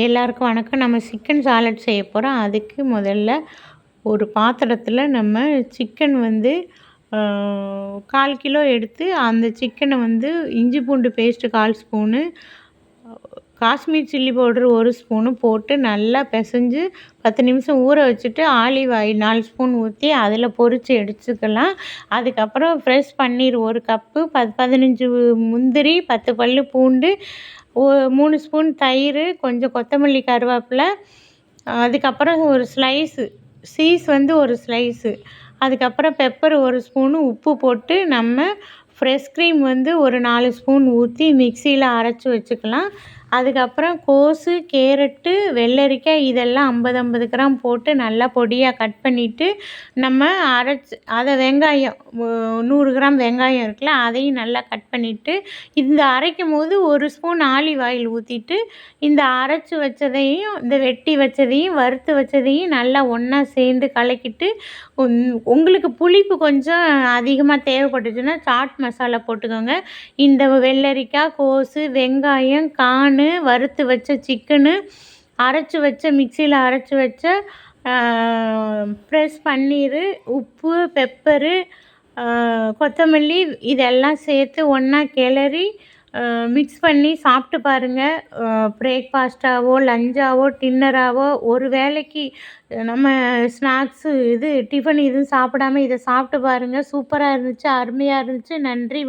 எல்லாருக்கும் வணக்கம். நம்ம சிக்கன் சாலட் செய்ய போகிறோம். அதுக்கு முதல்ல ஒரு பாத்திரத்தில் நம்ம சிக்கன் 1/4 கிலோ எடுத்து அந்த சிக்கனை இஞ்சி பூண்டு paste 1/4 spoon, Kashmir chilli powder 1 spoon போட்டு நல்லா பிசைஞ்சு 10 நிமிஷம் ஊற வச்சுட்டு ஆலிவ் ஆயில் 4 ஸ்பூன் ஊற்றி அதில் பொரித்து எடுத்துக்கலாம். அதுக்கப்புறம் ஃப்ரெஷ் பன்னீர் 1 கப்பு, 15 முந்திரி, 10 பல் பூண்டு, 3 ஸ்பூன் தயிர், கொஞ்சம் கொத்தமல்லி, கருவேப்பிலை, அதுக்கப்புறம் ஒரு ஸ்லைஸு சீஸ் 1 ஸ்லைஸு, அதுக்கப்புறம் பெப்பர் 1 ஸ்பூனு, உப்பு போட்டு நம்ம ஃப்ரெஷ் க்ரீம் ஒரு 4 ஸ்பூன் ஊற்றி மிக்சியில் அரைச்சி வச்சுக்கலாம். அதுக்கப்புறம் கோஸு, கேரட்டு, வெள்ளரிக்காய் இதெல்லாம் 50 கிராம் போட்டு நல்லா பொடியாக கட் பண்ணிவிட்டு நம்ம அதை வெங்காயம் 100 கிராம் வெங்காயம் இருக்குல்ல, அதையும் நல்லா கட் பண்ணிவிட்டு இந்த அரைக்கும் போது 1 ஸ்பூன் ஆலிவ் ஆயில் ஊற்றிட்டு இந்த அரைச்சி வச்சதையும் இந்த வெட்டி வச்சதையும் வறுத்து வச்சதையும் நல்லா ஒன்றா சேர்ந்து கலக்கிட்டு, உங்களுக்கு புளிப்பு கொஞ்சம் அதிகமாக தேவைப்பட்டுச்சுன்னா சாட் மசாலா போட்டுக்கோங்க. இந்த வெள்ளரிக்காய், கோஸு, வெங்காயம், கார்னு, வறுத்து வச்ச சிக்கனு, அரைச்சி வச்ச மிக்சியில் அரைச்சி வச்ச ஃப்ரெஷ் பன்னீர், உப்பு, பெப்பரு, கொத்தமல்லி இதெல்லாம் சேர்த்து ஒன்றா கிளறி மிக்ஸ் பண்ணி சாப்பிட்டு பாருங்கள். பிரேக்ஃபாஸ்ட்டாவோ, லஞ்சாவோ, டின்னராவோ, ஒரு வேளைக்கு நம்ம ஸ்நாக்ஸு டிஃபன் எதுவும் சாப்பிடாம இதை சாப்பிட்டு பாருங்கள். சூப்பராக இருந்துச்சு, அருமையாக இருந்துச்சு. நன்றி.